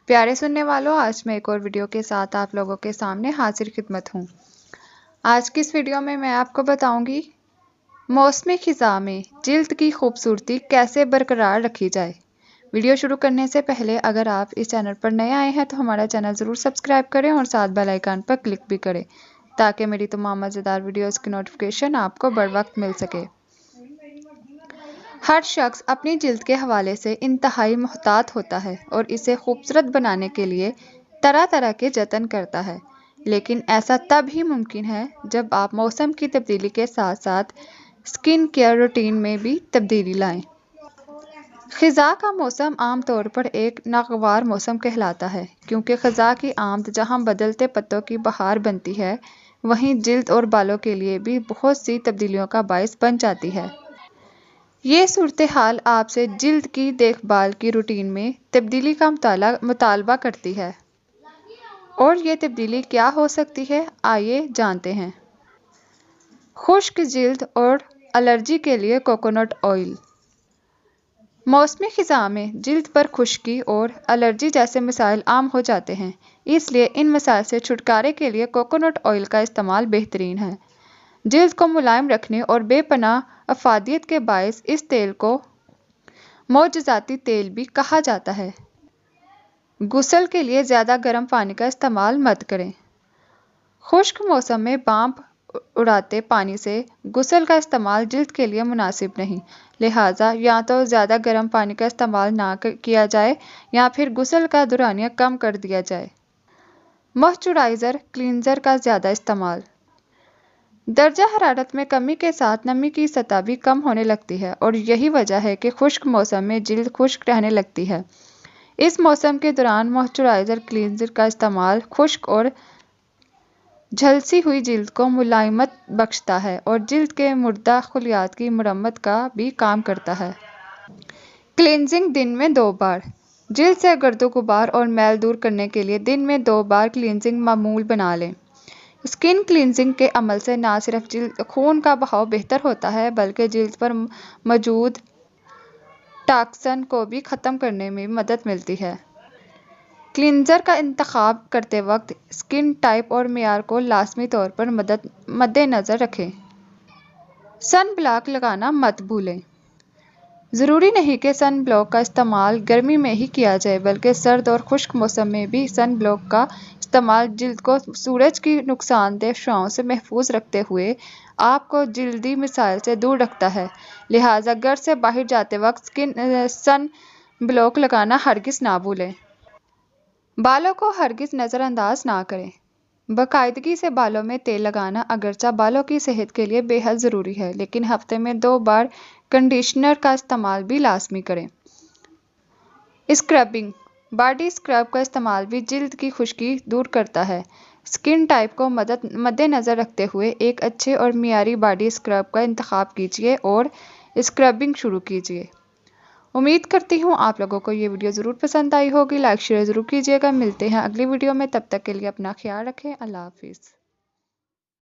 प्यारे सुनने वालों, आज मैं एक और वीडियो के साथ आप लोगों के सामने हाजिर खिदमत हूँ। आज की इस वीडियो में मैं आपको बताऊंगी मौसमी खिज़ा में जिल्द की खूबसूरती कैसे बरकरार रखी जाए। वीडियो शुरू करने से पहले अगर आप इस चैनल पर नए आए हैं तो हमारा चैनल ज़रूर सब्सक्राइब करें और साथ बेल आइकन पर क्लिक भी करें ताकि मेरी तमाम मज़ेदार वीडियोज़ की नोटिफिकेशन आपको बर वक्त मिल सके। हर शख्स अपनी जिल्द के हवाले से इंतहाई मोहतात होता है और इसे खूबसूरत बनाने के लिए तरह तरह के जतन करता है, लेकिन ऐसा तब ही मुमकिन है जब आप मौसम की तब्दीली के साथ साथ स्किन केयर रूटीन में भी तब्दीली लाएं। खिज़ा का मौसम आम तौर पर एक नागवार मौसम कहलाता है क्योंकि खिज़ा की आमद जहां बदलते पत्तों की बहार बनती है, वहीं जिल्द और बालों के लिए भी बहुत सी तब्दीलियों का बायस बन जाती है। ये सूरत हाल आपसे जिल्द की देखभाल की रूटीन में तब्दीली का मुतालबा करती है और ये तब्दीली क्या हो सकती है, आइए जानते हैं। खुश्क जिल्द और एलर्जी के लिए कोकोनट ऑयल। मौसमी खिज़ा में जिल्द पर खुश्की और एलर्जी जैसे मसाइल आम हो जाते हैं, इसलिए इन मसाइल से छुटकारे के लिए कोकोनट ऑयल का इस्तेमाल बेहतरीन है। जिल्द को मुलायम रखने और बेपनाह अफादियत के बायस इस तेल को मोजज़ाती तेल भी कहा जाता है। गुस्ल के लिए ज़्यादा गर्म पानी का इस्तेमाल मत करें। खुश्क मौसम में भाप उड़ाते पानी से गुस्ल का इस्तेमाल जिल्द के लिए मुनासिब नहीं, लिहाजा या तो ज़्यादा गर्म पानी का इस्तेमाल ना किया जाए या फिर गुस्ल का दुरानिया कम कर दिया जाए। मॉइस्चराइज़र क्लींजर का ज़्यादा इस्तेमाल। दर्जा हरारत में कमी के साथ नमी की सतह भी कम होने लगती है और यही वजह है कि खुश्क मौसम में जिल्द खुश्क रहने लगती है। इस मौसम के दौरान मॉइस्चराइज़र क्लींजर का इस्तेमाल खुश्क और झलसी हुई जिल्द को मुलायमत बख्शता है और जिल्द के मुर्दा खलियात की मरम्मत का भी काम करता है। क्लींजिंग दिन में 2 बार। जिल्द से गर्दो गुबार और मैल दूर करने के लिए दिन में 2 बार क्लींजिंग मामूल बना लें। स्किन क्लींजिंग के अमल से न सिर्फ जिल्द खून का बहाव बेहतर होता है बल्कि जिल्द पर मौजूद टॉक्सिन को भी ख़त्म करने में मदद मिलती है। क्लींजर का इंतखाब करते वक्त स्किन टाइप और मेयार को लाजमी तौर पर मद्देनज़र रखें। सन ब्लॉक लगाना मत भूलें। ज़रूरी नहीं कि सन ब्लॉक का इस्तेमाल गर्मी में ही किया जाए बल्कि सर्द और खुश्क मौसम में भी सन ब्लॉक का इस्तेमाल जिल्द को सूरज की नुकसानदेह शुआओं से महफूज रखते हुए आपको जिल्दी मसाइल से दूर रखता है, लिहाजा घर से बाहर जाते वक्त सन ब्लॉक लगाना हरगिज़ ना भूलें। बालों को हरगिज़ नज़रअंदाज ना करें। बाकायदगी से बालों में तेल लगाना अगरचा बालों की सेहत के लिए बेहद ज़रूरी है, लेकिन हफ्ते में 2 बार कंडीशनर का इस्तेमाल भी लाजमी करें। स्क्रबिंग। बॉडी स्क्रब का इस्तेमाल भी जिल्द की खुश्की दूर करता है। स्किन टाइप को मद्देनज़र रखते हुए एक अच्छे और मियारी बॉडी स्क्रब का इंतखाब कीजिए और स्क्रबिंग शुरू कीजिए। उम्मीद करती हूँ आप लोगों को ये वीडियो ज़रूर पसंद आई होगी। लाइक शेयर ज़रूर कीजिएगा। मिलते हैं अगली वीडियो में, तब तक के लिए अपना ख्याल रखें। अल्लाह हाफिज़।